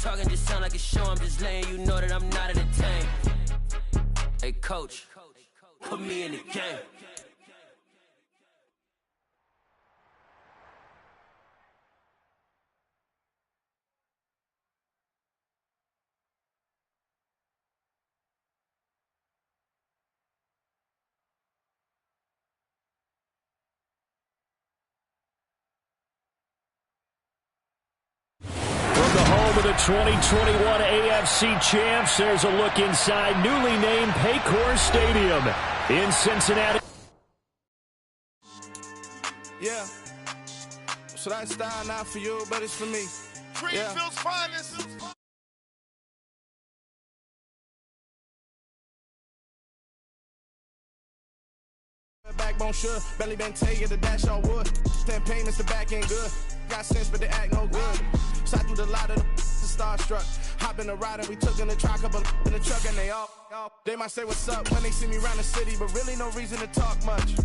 talking just sound like a show. I'm just letting you know that I'm not entertained. Hey, coach, put me in the game. For the 2021 AFC champs, there's a look inside newly named Paycor Stadium in Cincinnati. Yeah. So that style not for you, but it's for me. Greenfield's finest. Backbone sure, belly been tell you the dash on wood. 10 payments, the back ain't good. Got sense, but they act no good. So I threw the lot of the starstruck. Hop in the ride and we took in the truck, couple in the truck, and they all. They might say what's up when they see me around the city, but really no reason to talk much.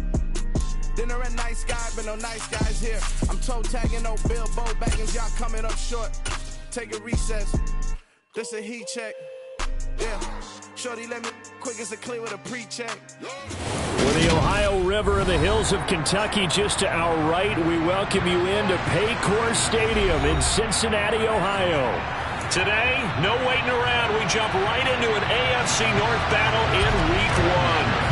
Dinner at nice guy, but no nice guys here. I'm toe tagging, no Bilbo baggins, y'all coming up short. Take a recess. This a heat check. Yeah. Shorty let me quick as a clear with a pre-check. With the Ohio River and the hills of Kentucky just to our right, we welcome you into Paycor Stadium in Cincinnati, Ohio. Today, no waiting around. We jump right into an AFC North battle in Week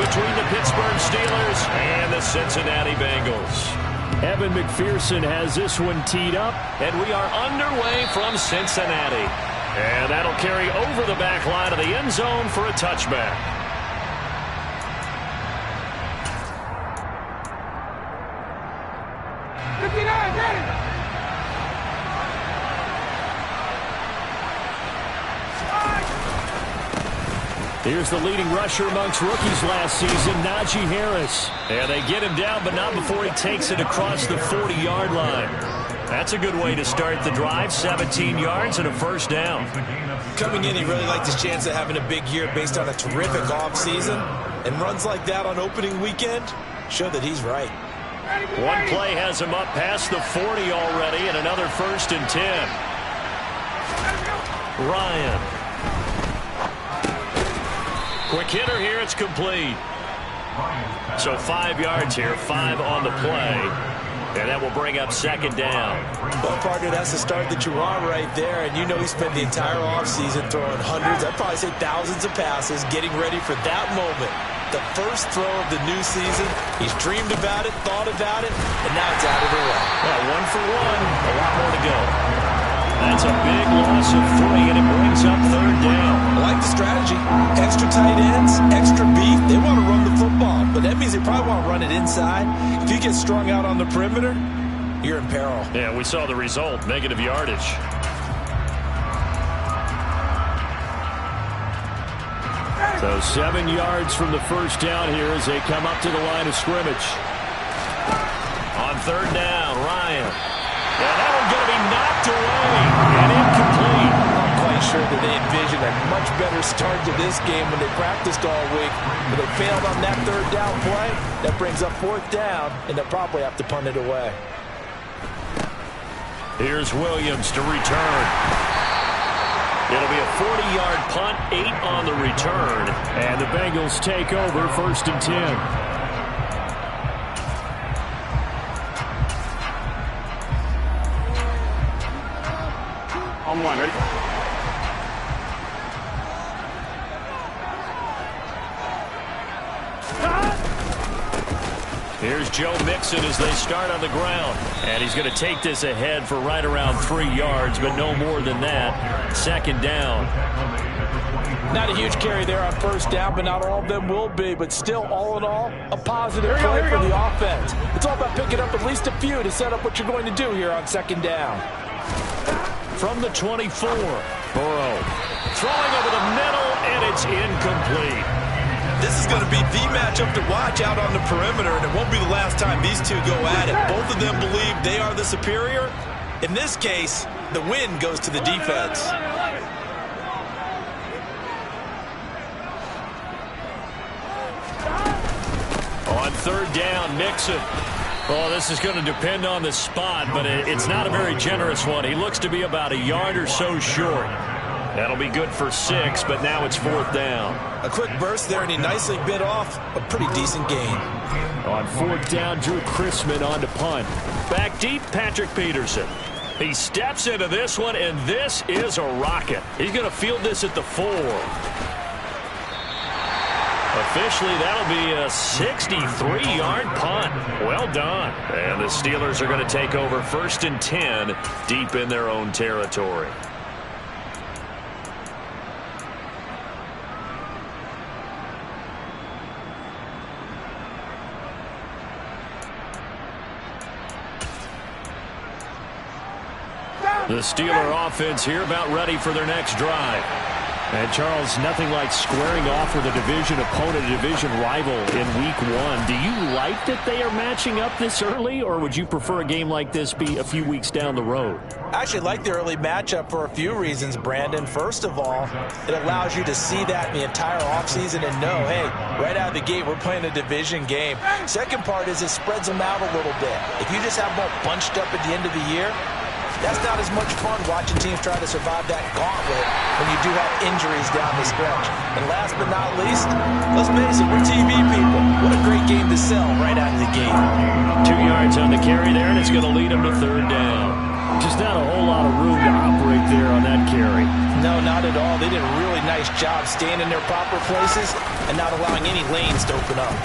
1 between the Pittsburgh Steelers and the Cincinnati Bengals. Evan McPherson has this one teed up, and we are underway from Cincinnati. And that'll carry over the back line of the end zone for a touchback. Here's the leading rusher amongst rookies last season, Najee Harris. And they get him down, but not before he takes it across the 40-yard line. That's a good way to start the drive, 17 yards and a first down. Coming in, he really liked his chance of having a big year based on a terrific offseason. And runs like that on opening weekend show that he's right. One play has him up past the 40 already, and another 1st and 10. Ryan. Quick hitter here, it's complete. So 5 yards here, 5 on the play. And that will bring up 2nd down. Well, partner, that's the start that you want right there. And you know he spent the entire offseason throwing hundreds, I'd probably say thousands of passes, getting ready for that moment. The first throw of the new season. He's dreamed about it, thought about it, and now it's out of the way. Well, 1 for 1, a lot more to go. That's a big loss of 3, and it brings up 3rd down. I like the strategy. Extra tight ends, extra beef. They want to run the football, but that means they probably want to run it inside. If you get strung out on the perimeter, you're in peril. Yeah, we saw the result, negative yardage. So 7 yards from the first down here as they come up to the line of scrimmage. On 3rd down, Ryan. And that one's going to be knocked away and incomplete. I'm quite sure that they envisioned a much better start to this game when they practiced all week. But they failed on that 3rd down play. That brings up 4th down, and they'll probably have to punt it away. Here's Williams to return. It'll be a 40-yard punt, 8 on the return. And the Bengals take over 1st and 10. On 1, ready? Here's Joe Mixon as they start on the ground. And he's going to take this ahead for right around 3 yards, but no more than that. 2nd down. Not a huge carry there on 1st down, but not all of them will be. But still, all in all, a positive play for the offense. It's all about picking up at least a few to set up what you're going to do here on 2nd down. From the 24, Burrow throwing over the middle, and it's incomplete. This is going to be the matchup to watch out on the perimeter, and it won't be the last time these two go at it. Both of them believe they are the superior. In this case, the win goes to the defense. On 3rd down, Mixon. Well, this is going to depend on the spot, but it's not a very generous one. He looks to be about a yard or so short. That'll be good for 6, but now it's 4th down. A quick burst there, and he nicely bit off a pretty decent gain. On 4th down, Drew Chrisman on to punt. Back deep, Patrick Peterson. He steps into this one, and this is a rocket. He's going to field this at the 4. Officially, that'll be a 63-yard punt. Well done. And the Steelers are going to take over 1st and 10 deep in their own territory. The Steeler offense here about ready for their next drive. And, Charles, nothing like squaring off with a division opponent, a division rival in Week 1. Do you like that they are matching up this early, or would you prefer a game like this be a few weeks down the road? I actually like the early matchup for a few reasons, Brandon. First of all, it allows you to see that in the entire offseason and know, hey, right out of the gate, we're playing a division game. Second part is it spreads them out a little bit. If you just have them all bunched up at the end of the year, that's not as much fun watching teams try to survive that gauntlet when you do have injuries down the stretch. And last but not least, let's face it, we're TV people. What a great game to sell right out of the gate. 2 yards on the carry there, and it's going to lead them to 3rd down. Just not a whole lot of room to operate there on that carry. No, not at all. They did a really nice job staying in their proper places and not allowing any lanes to open up.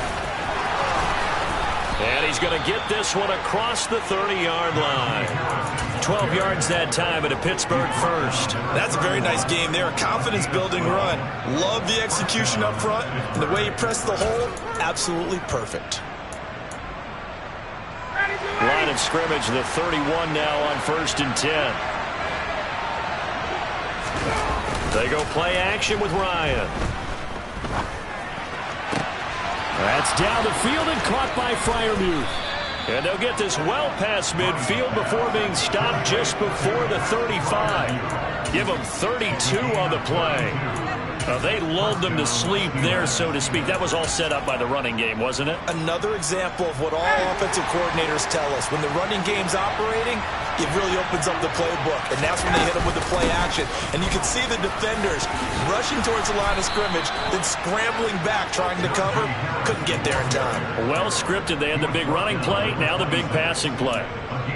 And he's going to get this one across the 30-yard line. 12 yards that time at a Pittsburgh first. That's a very nice game there. Confidence-building run. Love the execution up front. And the way he pressed the hole, absolutely perfect. Line of scrimmage, the 31 now on 1st and 10. They go play action with Ryan. That's down the field and caught by Freiermuth. And they'll get this well past midfield before being stopped just before the 35. Give them 32 on the play. They lulled them to sleep there, so to speak. That was all set up by the running game, wasn't it? Another example of what all offensive coordinators tell us. When the running game's operating, it really opens up the playbook. And that's when they hit them with the play action. And you can see the defenders rushing towards the line of scrimmage, then scrambling back, trying to cover. Couldn't get there in time. Well scripted. They had the big running play, now the big passing play.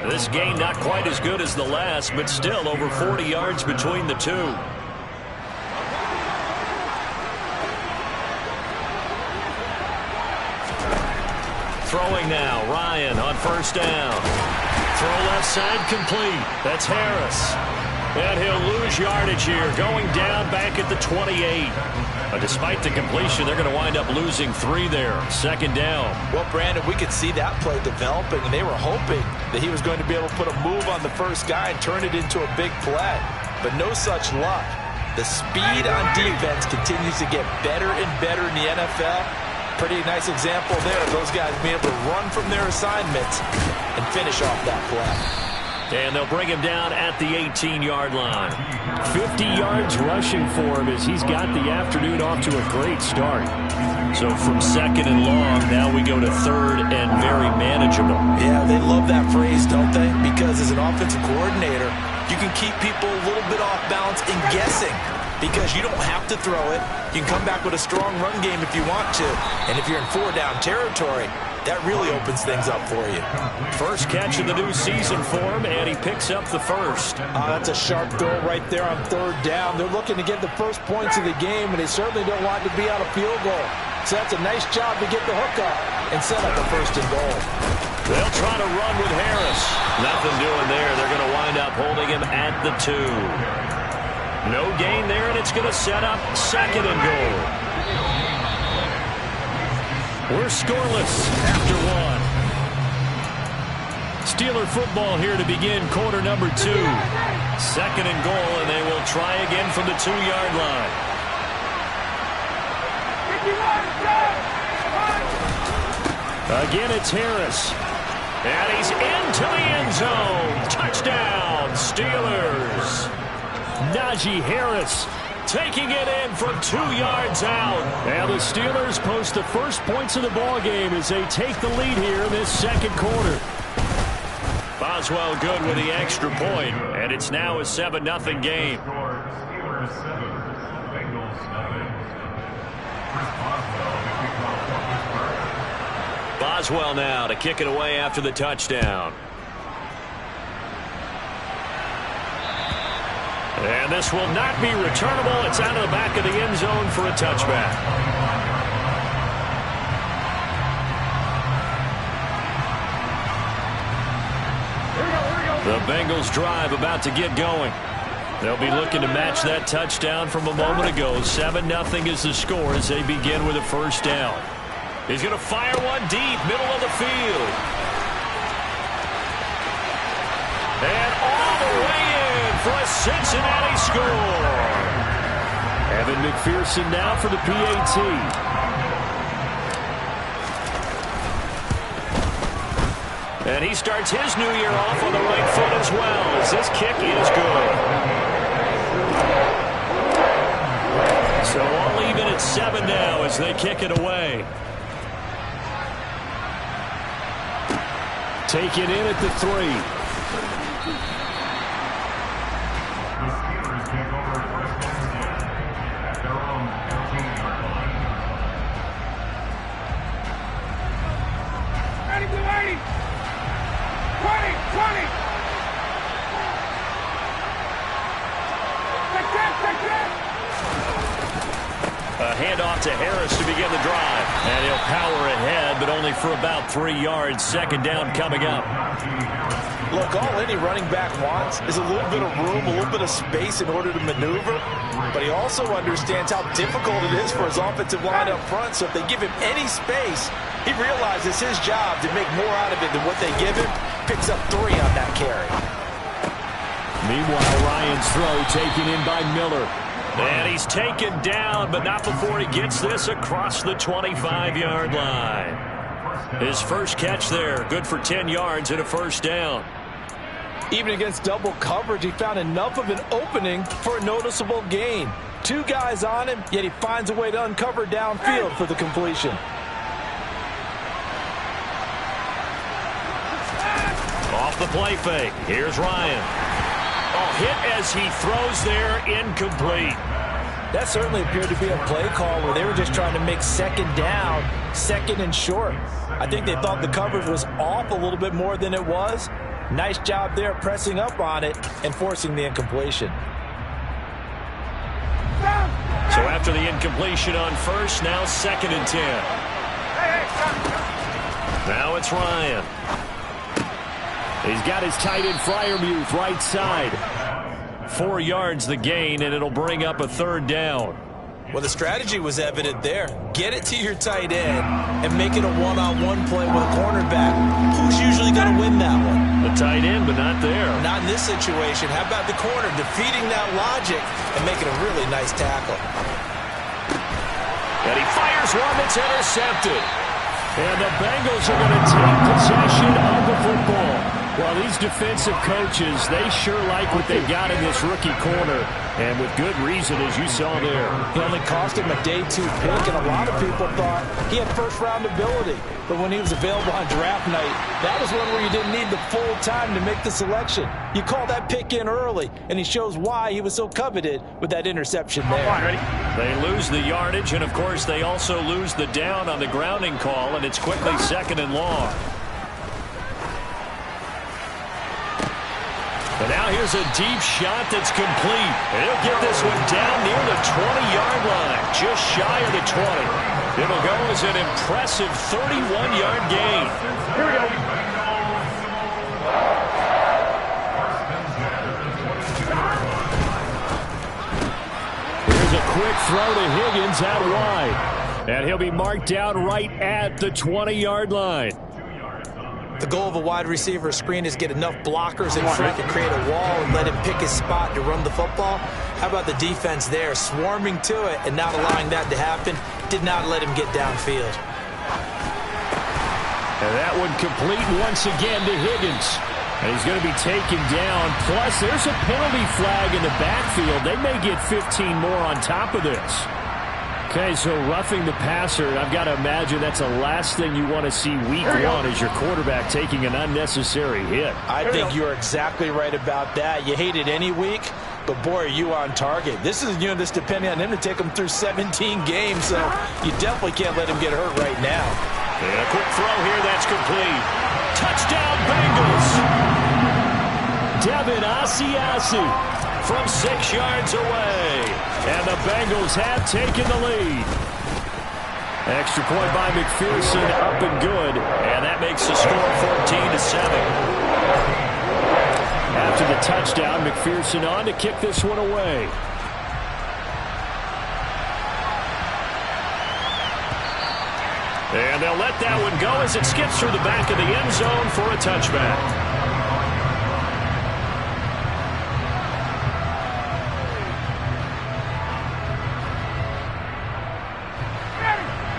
This game not quite as good as the last, but still over 40 yards between the two. Throwing now, Ryan on 1st down. Throw left side complete. That's Harris. And he'll lose yardage here, going down back at the 28. Despite the completion, they're going to wind up losing 3 there. 2nd down. Well, Brandon, we could see that play developing, and they were hoping that he was going to be able to put a move on the first guy and turn it into a big play. But no such luck. The speed on defense continues to get better and better in the NFL. Pretty nice example there of those guys being able to run from their assignments and finish off that play. And they'll bring him down at the 18-yard line. 50 yards rushing for him as he's got the afternoon off to a great start. So from 2nd and long, now we go to 3rd and very manageable. Yeah, they love that phrase, don't they? Because as an offensive coordinator, you can keep people a little bit off balance and guessing. Because you don't have to throw it. You can come back with a strong run game if you want to. And if you're in 4-down territory, that really opens things up for you. First catch of the new season for him, and he picks up the first. That's a sharp throw right there on 3rd down. They're looking to get the first points of the game, and they certainly don't want to be out of field goal. So that's a nice job to get the hook up and set up the 1st and goal. They'll try to run with Harris. Nothing doing there. They're going to wind up holding him at the 2. No gain there, and it's going to set up 2nd and goal. We're scoreless after 1. Steeler football here to begin quarter number 2. 2nd and goal, and they will try again from the 2-yard line. Again, it's Harris. And he's into the end zone. Touchdown, Steelers. Najee Harris taking it in from 2 yards out. And the Steelers post the first points of the ball game as they take the lead here in this second quarter. Boswell good with the extra point, and it's now a 7-0 game. Boswell now to kick it away after the touchdown. And this will not be returnable. It's out of the back of the end zone for a touchback. The Bengals drive about to get going. They'll be looking to match that touchdown from a moment ago. 7-0 is the score as they begin with a first down. He's going to fire one deep, middle of the field. And all the way in for a Cincinnati score. Evan McPherson now for the PAT. And he starts his new year off on the right foot as well, as this kick is good. So all even at 7 now as they kick it away. Take it in at the 3. Ready, 20, 20. A handoff to Harris to begin the drive. And he'll power ahead, but only for about 3 yards. Second down coming up. Look, all any running back wants is a little bit of room, a little bit of space in order to maneuver. But he also understands how difficult it is for his offensive line up front. So if they give him any space, he realizes his job to make more out of it than what they give him. Picks up 3 on that carry. Meanwhile, Ryan's throw taken in by Miller. And he's taken down, but not before he gets this across the 25-yard line. His first catch there, good for 10 yards and a first down. Even against double coverage, he found enough of an opening for a noticeable gain. 2 guys on him, yet he finds a way to uncover downfield for the completion. Off the play fake. Here's Ryan. Oh, hit as he throws there, incomplete. That certainly appeared to be a play call where they were just trying to make second down, second and short. I think they thought the coverage was off a little bit more than it was. Nice job there pressing up on it and forcing the incompletion. So after the incompletion on first, now 2nd and 10. Now it's Ryan. He's got his tight end Freiermuth right side. 4 yards the gain, and it'll bring up a 3rd down. Well, the strategy was evident there. Get it to your tight end and make it a one-on-one play with a cornerback. Who's usually going to win that one? The tight end, but not there. Not in this situation. How about the corner defeating that logic and making a really nice tackle? And he fires one that's intercepted. And the Bengals are going to take possession of the football. Well, these defensive coaches, they sure like what they've got in this rookie corner. And with good reason, as you saw there. He only cost him a day 2 pick, and a lot of people thought he had first-round ability. But when he was available on draft night, that was one where you didn't need the full time to make the selection. You call that pick in early, and he shows why he was so coveted with that interception there. They lose the yardage, and, of course, they also lose the down on the grounding call, and it's quickly 2nd and long. And now here's a deep shot that's complete. And he'll get this one down near the 20-yard line, just shy of the 20. It'll go as an impressive 31-yard gain. Here we go. Here's a quick throw to Higgins out wide. And he'll be marked down right at the 20-yard line. The goal of a wide receiver screen is get enough blockers in front to create a wall and let him pick his spot to run the football. How about the defense there, swarming to it and not allowing that to happen? Did not let him get downfield. And that one complete once again to Higgins. And he's going to be taken down. Plus, there's a penalty flag in the backfield. They may get 15 more on top of this. Okay, so roughing the passer, I've got to imagine that's the last thing you want to see week one as your quarterback taking an unnecessary hit. I think you're exactly right about that. You hate it any week, but boy, are you on target. This is a unit that's depending on him to take him through 17 games, so you definitely can't let him get hurt right now. And a quick throw here, that's complete. Touchdown, Bengals! Devin Asiasi from 6 yards away. And the Bengals have taken the lead. Extra point by McPherson, up and good. And that makes the score 14-7. After the touchdown, McPherson on to kick this one away. And they'll let that one go as it skips through the back of the end zone for a touchback.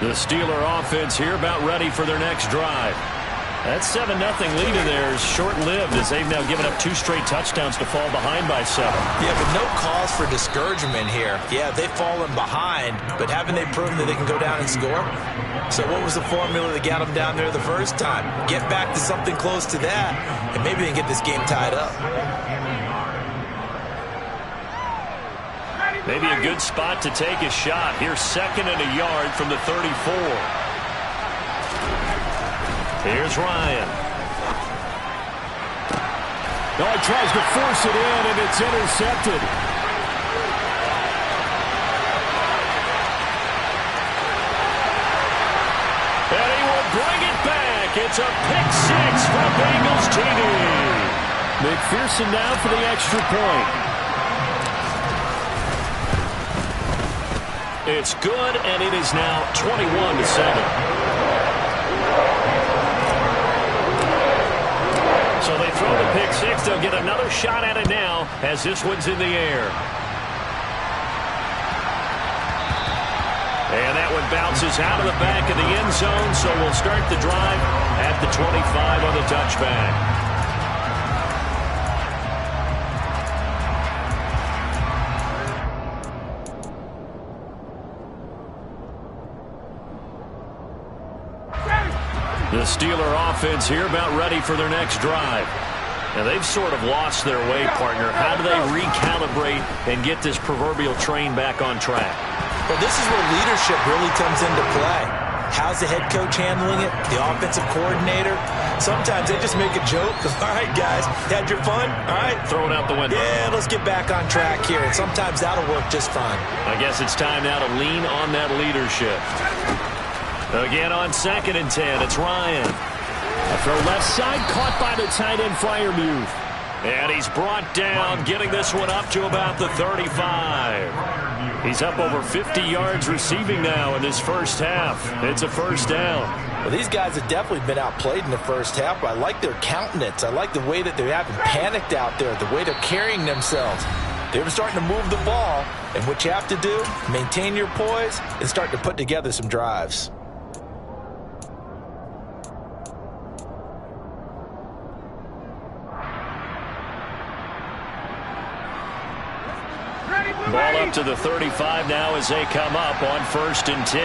The Steeler offense here about ready for their next drive. That 7-0 lead in there is short-lived as they've now given up 2 straight touchdowns to fall behind by 7. Yeah, but no cause for discouragement here. Yeah, they've fallen behind, but haven't they proven that they can go down and score? So what was the formula that got them down there the first time? Get back to something close to that, and maybe they can get this game tied up. Maybe a good spot to take a shot. Here's 2nd and a yard from the 34. Here's Ryan. No, he tries to force it in, and it's intercepted. And he will bring it back. It's a pick 6 from Bengals TD. McPherson now for the extra point. It's good, and it is now 21-7. So they throw the pick 6. They'll get another shot at it now as this one's in the air. And that one bounces out of the back of the end zone, so we'll start the drive at the 25 on the touchback. The Steeler offense here about ready for their next drive. Now, they've sort of lost their way, partner. How do they recalibrate and get this proverbial train back on track? Well, this is where leadership really comes into play. How's the head coach handling it? The offensive coordinator? Sometimes they just make a joke. All right, guys, had your fun? All right. Throw it out the window. Yeah, let's get back on track here. And sometimes that'll work just fine. I guess it's time now to lean on that leadership. Again on 2nd and 10, it's Ryan. A throw left side, caught by the tight end Freiermuth. And he's brought down, getting this one up to about the 35. He's up over 50 yards receiving now in this first half. It's a first down. Well, these guys have definitely been outplayed in the first half, but I like their countenance. I like the way that they haven't panicked out there, the way they're carrying themselves. They're starting to move the ball, and what you have to do, maintain your poise and start to put together some drives. Ball up to the 35 now as they come up on 1st and 10.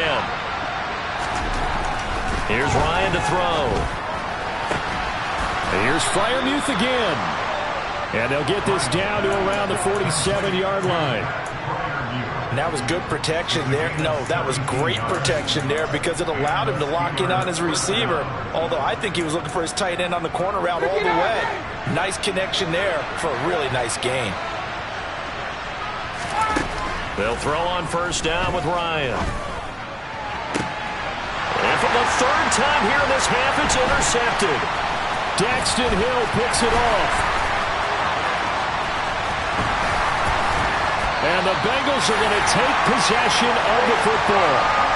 Here's Ryan to throw. And here's Freiermuth again. And they'll get this down to around the 47-yard line. And that was good protection there. No, that was great protection there because it allowed him to lock in on his receiver. Although I think he was looking for his tight end on the corner route all the way. Nice connection there for a really nice gain. They'll throw on 1st down with Ryan. And for the 3rd time here in this half, it's intercepted. Daxton Hill picks it off. And the Bengals are going to take possession of the football.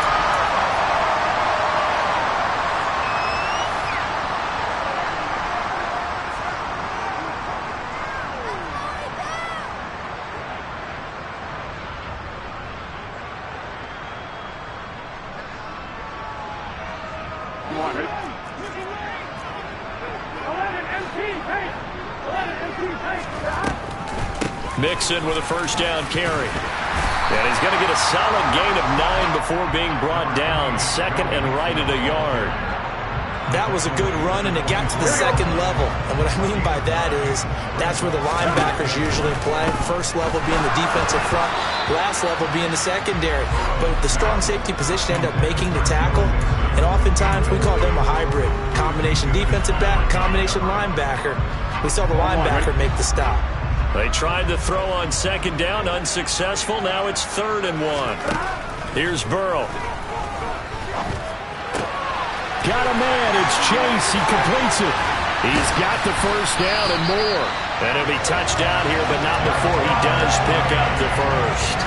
Mixon with a first down carry. And he's going to get a solid gain of 9 before being brought down. Second and right at a yard. That was a good run, and it got to the second level. And what I mean by that is that's where the linebackers usually play. First level being the defensive front, last level being the secondary. But the strong safety position ended up making the tackle, and oftentimes we call them a hybrid. Combination defensive back, combination linebacker. We saw the linebacker make the stop. They tried to throw on second down, unsuccessful. Now it's 3rd and 1. Here's Burrow. Got a man. It's Chase. He completes it. He's got the first down and more. And he'll be touchdown here, but not before he does pick up the first.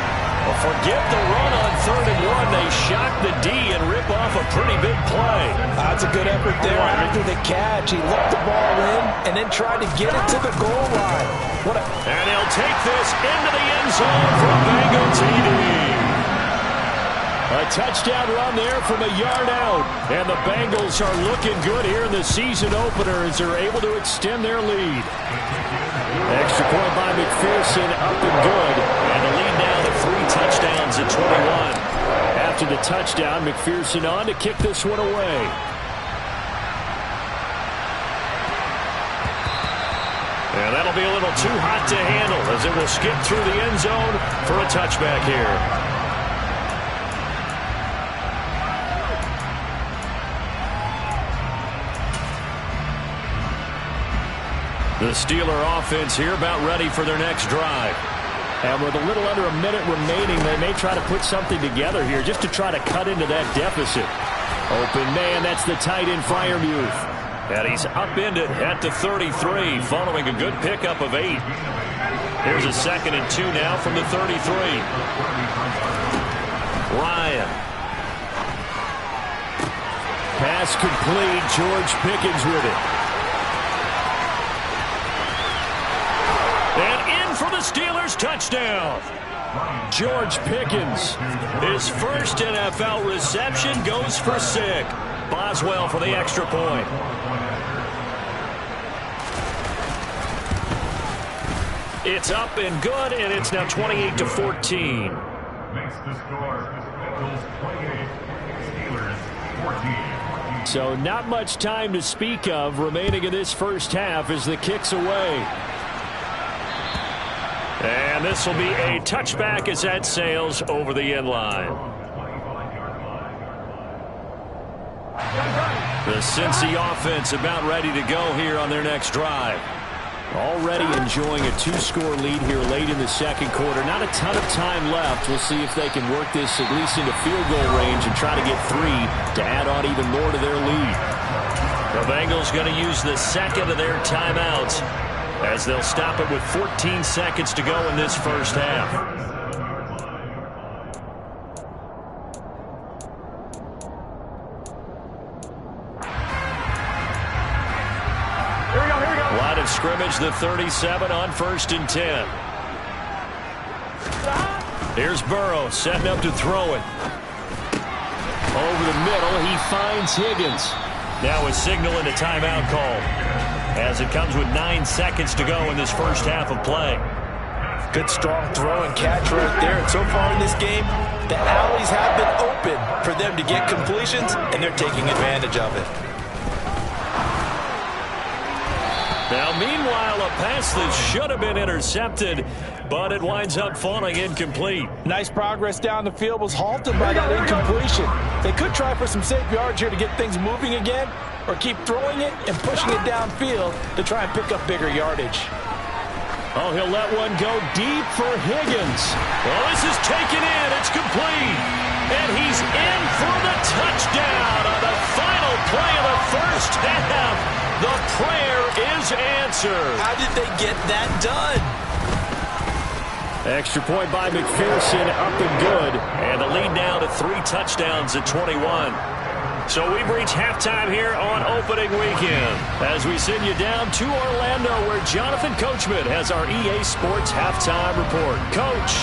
Well, forget the run on 3rd and 1. They shock the D and rip off a pretty big play. That's a good effort there. After the catch, he looked the ball in and then tried to get it to the goal line. And he'll take this into the end zone for a Bengal TD. A touchdown run there from a yard out. And the Bengals are looking good here in the season opener as they're able to extend their lead. Extra point by McPherson, up and good. And the lead now to 3 touchdowns at 21. After the touchdown, McPherson on to kick this one away. And that'll be a little too hot to handle as it will skip through the end zone for a touchback here. The Steeler offense here about ready for their next drive. And with a little under a minute remaining, they may try to put something together here just to try to cut into that deficit. Open man, that's the tight end Freiermuth. And he's upended at the 33 following a good pickup of 8. Here's a 2nd and 2 now from the 33. Ryan. Pass complete. George Pickens with it. And in for the Steelers touchdown. George Pickens. His first NFL reception goes for 6. Boswell for the extra point. It's up and good, and it's now 28-14. Makes the score. Bengals 28, Steelers 14. So not much time to speak of remaining in this first half as the kick's away. And this will be a touchback as that sails over the end line. The Cincy offense about ready to go here on their next drive. Already enjoying a 2-score lead here late in the second quarter. Not a ton of time left. We'll see if they can work this at least into field goal range and try to get 3 to add on even more to their lead. The Bengals going to use the second of their timeouts as they'll stop it with 14 seconds to go in this first half. Line of scrimmage, the 37 on 1st and 10. Here's Burrow setting up to throw it. Over the middle, he finds Higgins. Now a signal and a timeout call as it comes with 9 seconds to go in this first half of play. Good strong throw and catch right there. And so far in this game, the alleys have been open for them to get completions, and they're taking advantage of it. Now, meanwhile, a pass that should have been intercepted, but it winds up falling incomplete. Nice progress down the field, was halted by that incompletion. They could try for some safe yards here to get things moving again, or keep throwing it and pushing it downfield to try and pick up bigger yardage. Oh, he'll let one go deep for Higgins. Well, this is taken in. It's complete. And he's in for the touchdown on the final play of the first half. The prayer is answered. How did they get that done? Extra point by McPherson, up and good. And the lead now to 3 touchdowns at 21. So we've reached halftime here on opening weekend as we send you down to Orlando where Jonathan Coachman has our EA Sports halftime report. Coach.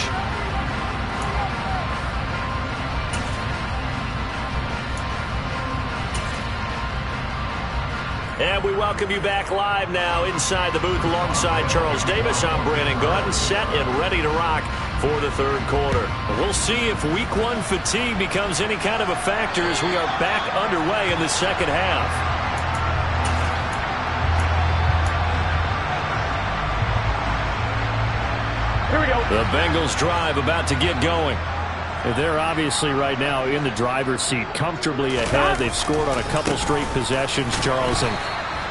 And we welcome you back live now inside the booth alongside Charles Davis. I'm Brandon Gaudin, set and ready to rock for the third quarter. We'll see if week one fatigue becomes any kind of a factor as we are back underway in the second half. Here we go. The Bengals drive about to get going. They're obviously right now in the driver's seat, comfortably ahead. They've scored on a couple straight possessions, Charles. And,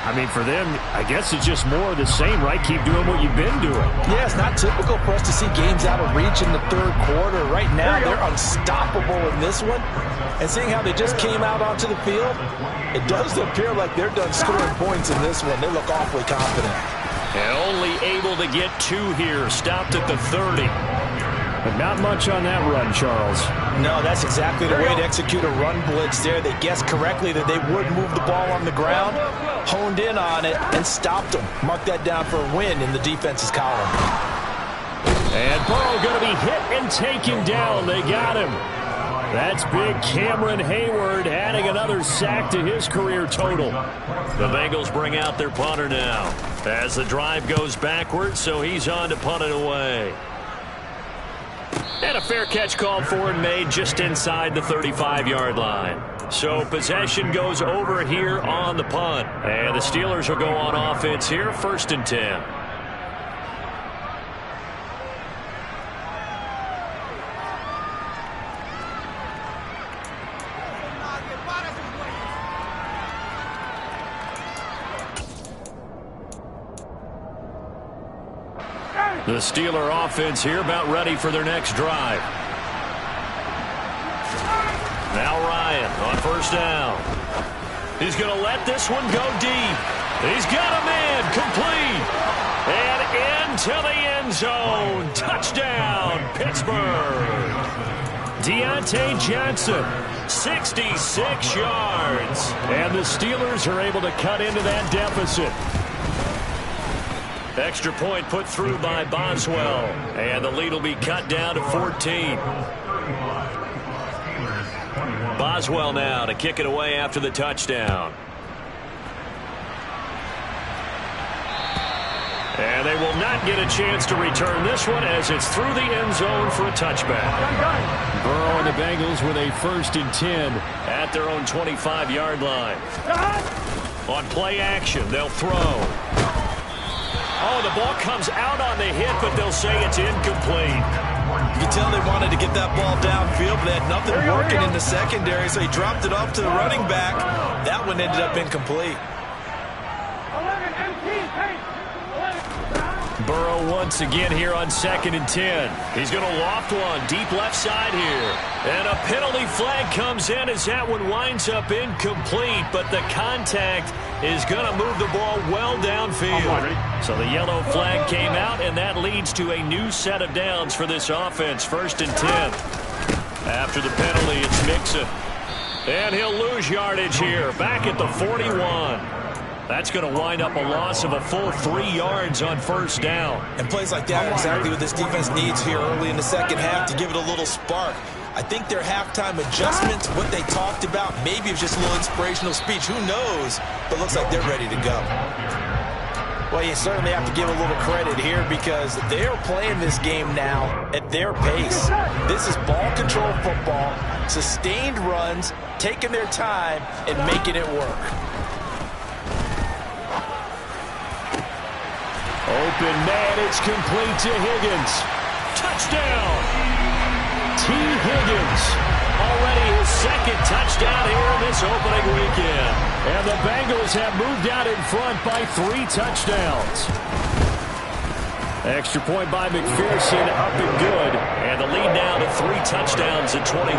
I mean, for them, I guess it's just more of the same, right? Keep doing what you've been doing. Yeah, it's not typical for us to see games out of reach in the third quarter. Right now, they're unstoppable in this one. And seeing how they just came out onto the field, it does appear like they're done scoring points in this one. They look awfully confident. And only able to get 2 here, stopped at the 30. But not much on that run, Charles. No, that's exactly the way to execute a run blitz there. They guessed correctly that they would move the ball on the ground, honed in on it, and stopped them. Mark that down for a win in the defense's column. And Burrow going to be hit and taken down. They got him. That's big Cameron Hayward adding another sack to his career total. The Bengals bring out their punter now as the drive goes backwards, so he's on to punt it away. And a fair catch called for and made just inside the 35-yard line. So possession goes over here on the punt. And the Steelers will go on offense here, 1st and 10. The Steeler offense here about ready for their next drive. Now Ryan on 1st down. He's going to let this one go deep. He's got a man complete. And into the end zone. Touchdown, Pittsburgh. Deontay Johnson, 66 yards. And the Steelers are able to cut into that deficit. Extra point put through by Boswell. And the lead will be cut down to 14. Boswell now to kick it away after the touchdown. And they will not get a chance to return this one as it's through the end zone for a touchback. Burrow and the Bengals with a 1st and 10 at their own 25-yard line. On play action, they'll throw. Oh, the ball comes out on the hit, but they'll say it's incomplete. You can tell they wanted to get that ball downfield, but they had nothing working in the secondary, so he dropped it off to the running back. That one ended up incomplete. Burrow once again here on 2nd and 10. He's going to loft one deep left side here. And a penalty flag comes in as that one winds up incomplete, but the contact is going to move the ball well downfield. So the yellow flag came out, and that leads to a new set of downs for this offense, 1st and 10. After the penalty, it's Mixon. And he'll lose yardage here, back at the 41. That's going to wind up a loss of a full 3 yards on 1st down. And plays like that are exactly what this defense needs here early in the second half to give it a little spark. I think their halftime adjustments, what they talked about, maybe it was just a little inspirational speech. Who knows? But looks like they're ready to go. Well, you certainly have to give a little credit here because they are playing this game now at their pace. This is ball control football, sustained runs, taking their time, and making it work. Open man, it's complete to Higgins. Touchdown! T. Higgins. Already his 2nd touchdown here in this opening weekend. And the Bengals have moved out in front by 3 touchdowns. Extra point by McPherson, up and good. And the lead now to 3 touchdowns at 21.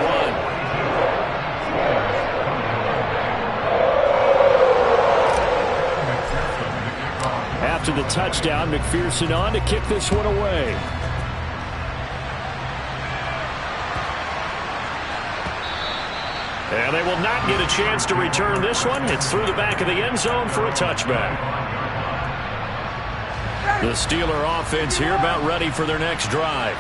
After the touchdown, McPherson on to kick this one away. And they will not get a chance to return this one. It's through the back of the end zone for a touchback. The Steeler offense here about ready for their next drive.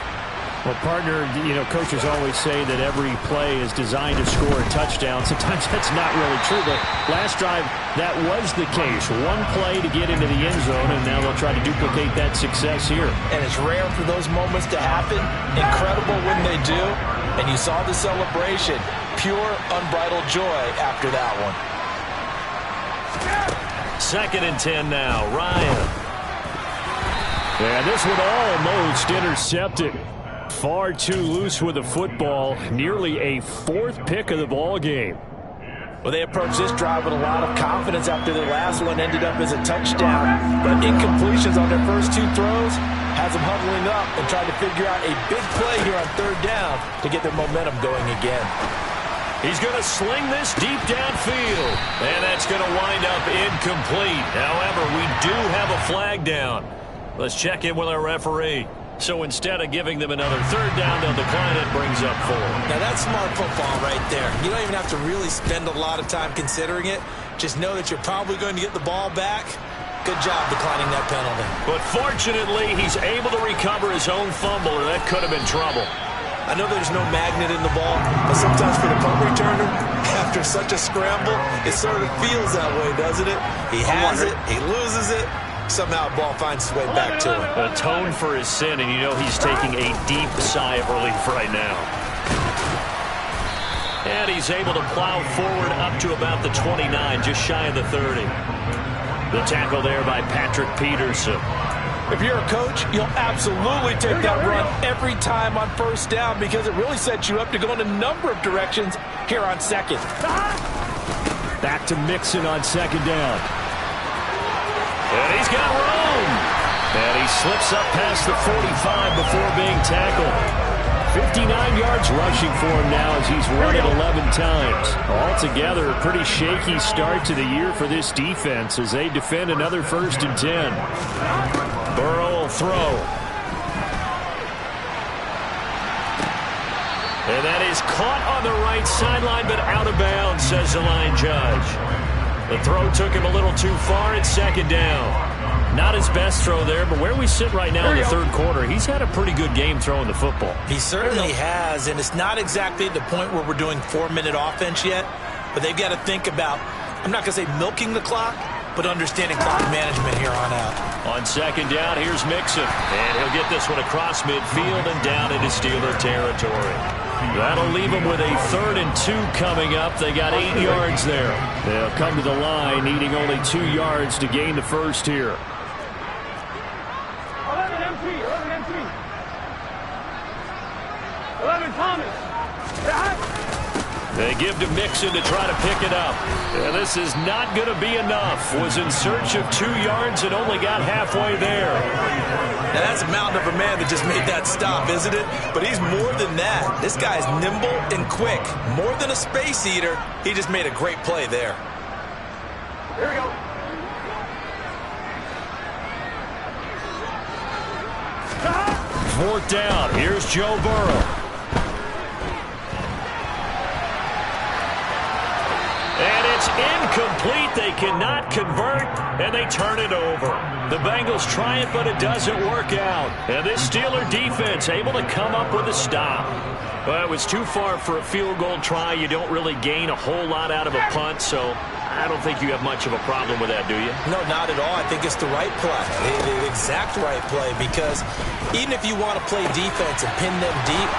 Well, partner, coaches always say that every play is designed to score a touchdown. Sometimes that's not really true, but last drive, that was the case. One play to get into the end zone, and now they'll try to duplicate that success here. And it's rare for those moments to happen. Incredible when they do. And you saw the celebration. Pure, unbridled joy after that one. 2nd and 10 now. Ryan. And this one almost intercepted. Far too loose with the football. Nearly a 4th pick of the ball game. Well, they approached this drive with a lot of confidence after their last one ended up as a touchdown. But incompletions on their first 2 throws has them huddling up and trying to figure out a big play here on 3rd down to get their momentum going again. He's going to sling this deep downfield. And that's going to wind up incomplete. However, we do have a flag down. Let's check in with our referee. So instead of giving them another 3rd down, they'll decline it, brings up 4. Now that's smart football right there. You don't even have to really spend a lot of time considering it. Just know that you're probably going to get the ball back. Good job declining that penalty. But fortunately, he's able to recover his own fumble, or that could have been trouble. I know there's no magnet in the ball, but sometimes for the punt returner, after such a scramble, it sort of feels that way, doesn't it? He has it, he loses it. Somehow the ball finds its way back to him. Atone for his sin, and he's taking a deep sigh of relief right now. And he's able to plow forward up to about the 29, just shy of the 30. The tackle there by Patrick Peterson. If you're a coach, you'll absolutely take that run every time on 1st down because it really sets you up to go in a number of directions here on 2nd. Back to Mixon on 2nd down. And he's got room. And he slips up past the 45 before being tackled. 59 yards rushing for him now as he's run it 11 times. Altogether, a pretty shaky start to the year for this defense as they defend another 1st and 10. Burrow will throw. And that is caught on the right sideline, but out of bounds, says the line judge. The throw took him a little too far at 2nd down. Not his best throw there, but where we sit right now in the 3rd quarter, he's had a pretty good game throwing the football. He certainly has, and it's not exactly the point where we're doing 4-minute offense yet, but they've got to think about, I'm not going to say milking the clock, but understanding clock management here on out. On 2nd down, here's Mixon, and he'll get this one across midfield and down into Steeler territory. That'll leave them with a 3rd and 2 coming up. They got 8 yards there. They'll come to the line, needing only 2 yards to gain the 1st here. 11 Thomas. They give to Mixon to try to pick it up. And this is not going to be enough. Was in search of 2 yards and only got halfway there. Now that's a mountain of a man that just made that stop, isn't it? But he's more than that. This guy's nimble and quick. More than a space eater. He just made a great play there. Here we go. Fourth down. Here's Joe Burrow. And it's incomplete. They cannot convert, and they turn it over. The Bengals try it, but it doesn't work out. And this Steeler defense able to come up with a stop. Well, it was too far for a field goal try. You don't really gain a whole lot out of a punt, so I don't think you have much of a problem with that, do you? No, not at all. I think it's the right play, the exact right play, because even if you want to play defense and pin them deep,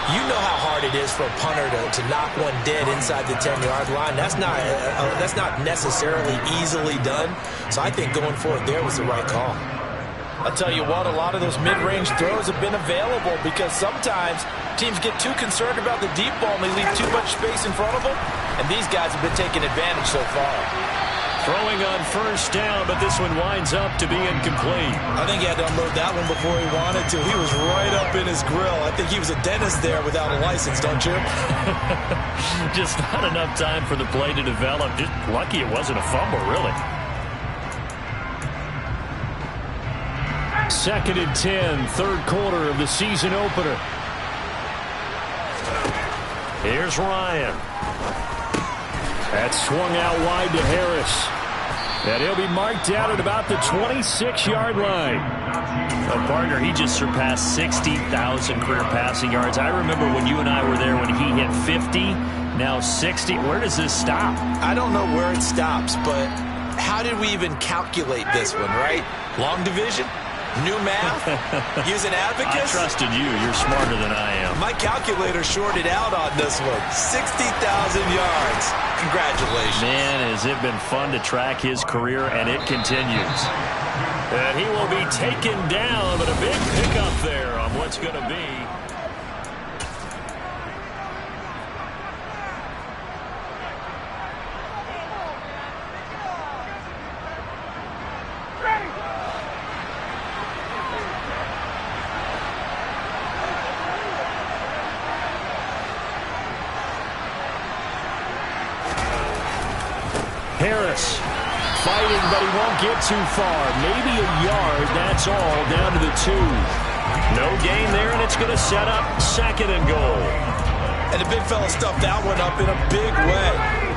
you know how hard it is for a punter to knock one dead inside the 10-yard line. That's not necessarily easily done. So I think going forward there was the right call. I'll tell you what, a lot of those mid-range throws have been available because sometimes teams get too concerned about the deep ball and they leave too much space in front of them. And these guys have been taking advantage so far. Throwing on first down, but this one winds up to be incomplete. I think he had to unload that one before he wanted to. He was right up in his grill. I think he was a dentist there without a license, don't you? Just not enough time for the play to develop. Just lucky it wasn't a fumble, really. 2nd and 10, third quarter of the season opener. Here's Ryan. That swung out wide to Harris. And he'll be marked down at about the 26-yard line. Partner, he just surpassed 60,000 career passing yards. I remember when you and I were there when he hit 50, now 60. Where does this stop? I don't know where it stops, but how did we even calculate this one, right? Long division? New math? Using abacus? I trusted you. You're smarter than I am. My calculator shorted out on this one. 60,000 yards. Congratulations. Man, has it been fun to track his career, and it continues. And he will be taken down, but a big pickup there on what's going to be. Harris fighting, but he won't get too far. Maybe a yard, that's all, down to the 2. No gain there, and it's going to set up 2nd and goal. And the big fella stuffed that one up in a big way.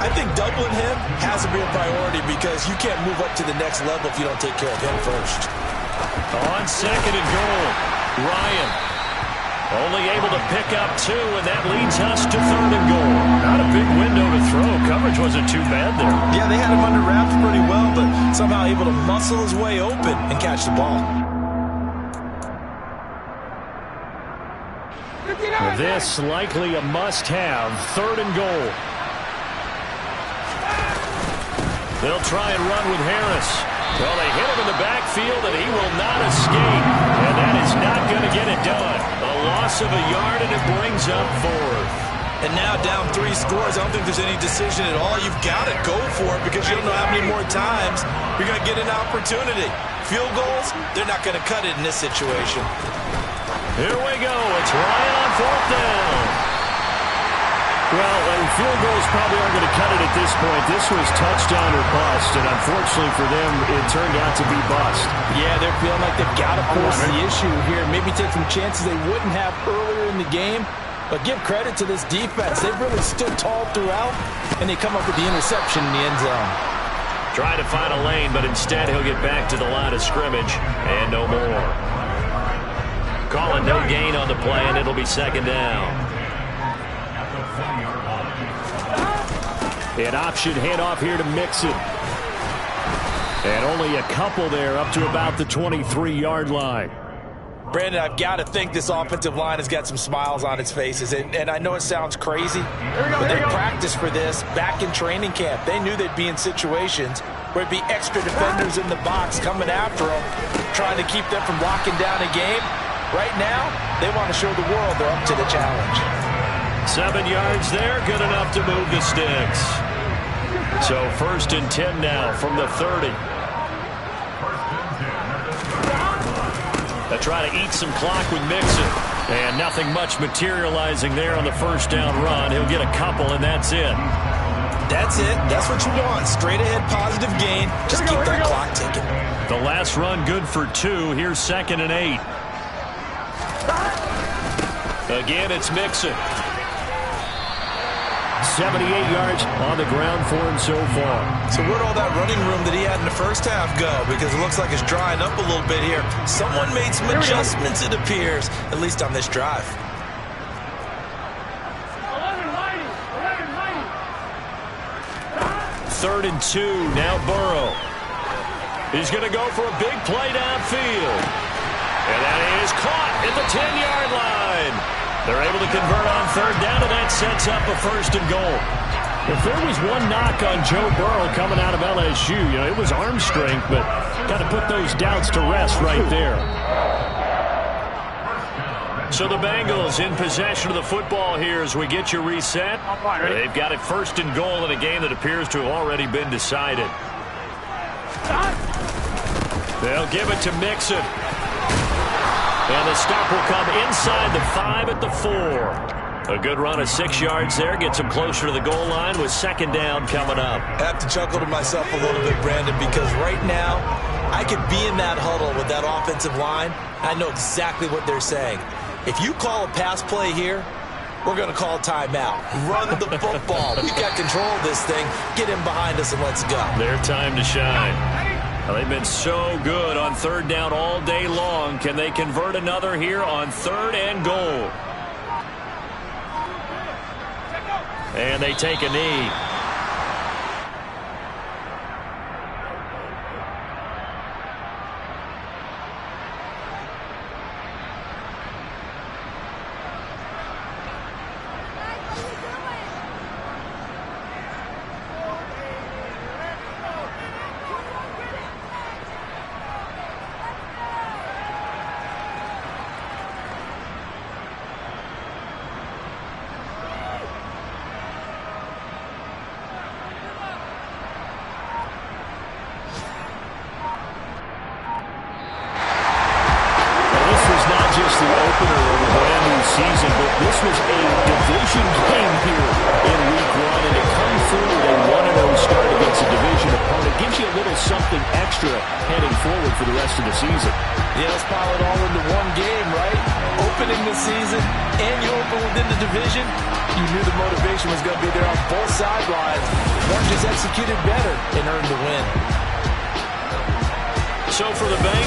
I think doubling him has to be a priority because you can't move up to the next level if you don't take care of him first. On 2nd and goal, Ryan only able to pick up 2, and that leads us to 3rd and goal. Not a big window to throw. Coverage wasn't too bad there. Yeah, they had him under wraps pretty well, but somehow able to muscle his way open and catch the ball. This likely a must-have. 3rd and goal. They'll try and run with Harris. Well, they hit him in the backfield, and he will not escape. And that is not going to get it done. A loss of a yard, and it brings up 4th. And now down 3 scores. I don't think there's any decision at all. You've got to go for it because you don't know how many more times you're going to get an opportunity. Field goals, they're not going to cut it in this situation. Here we go. It's Ryan on 4th down. Well, field goals probably aren't going to cut it at this point. This was touchdown or bust, and unfortunately for them, it turned out to be bust. Yeah, they're feeling like they've got to force the issue here. Maybe take some chances they wouldn't have earlier in the game. But give credit to this defense. They've really stood tall throughout, and they come up with the interception in the end zone. Trying to find a lane, but instead he'll get back to the line of scrimmage, and no more. Calling no gain on the play, and it'll be 2nd down. An option handoff here to Mixon. And only a couple there up to about the 23-yard line. Brandon, I've got to think this offensive line has got some smiles on its faces. And I know it sounds crazy, but they practiced for this back in training camp. They knew they'd be in situations where it'd be extra defenders in the box coming after them, trying to keep them from locking down a game. Right now, they want to show the world they're up to the challenge. 7 yards there, good enough to move the sticks. So 1st and 10 now from the 30. They try to eat some clock with Mixon. And nothing much materializing there on the 1st down run. He'll get a couple, and that's it. That's it. That's what you want. Straight ahead positive gain. Just keep that clock ticking. The last run good for 2. Here's 2nd and 8. Again, it's Mixon. 78 yards on the ground for him so far. So where'd all that running room that he had in the first half go? Because it looks like it's drying up a little bit here. Someone made some adjustments, it appears, at least on this drive. 3rd and 2, now Burrow. He's going to go for a big play downfield. And that is caught at the 10-yard line. They're able to convert on 3rd down, and that sets up a 1st and goal. If there was one knock on Joe Burrow coming out of LSU, it was arm strength, but got to put those doubts to rest right there. So the Bengals in possession of the football here as we get you reset. They've got it 1st and goal in a game that appears to have already been decided. They'll give it to Mixon. And the stop will come inside the 5 at the 4. A good run of 6 yards there. Gets him closer to the goal line with 2nd down coming up. I have to chuckle to myself a little bit, Brandon, because right now I could be in that huddle with that offensive line. I know exactly what they're saying. If you call a pass play here, we're going to call timeout. Run the football. We've got control of this thing. Get him behind us and let's go. Their time to shine. Well, they've been so good on third down all day long. Can they convert another here on 3rd and goal? And they take a knee. The opener of a brand new season, but this was a division game here in week 1, and to come through with a 1-0 start against a division opponent gives you a little something extra heading forward for the rest of the season. Yeah, let's pile it all into one game, right? Opening the season, and you open within the division. You knew the motivation was going to be there on both sidelines. One just executed better and earned the win. So for the Bengals,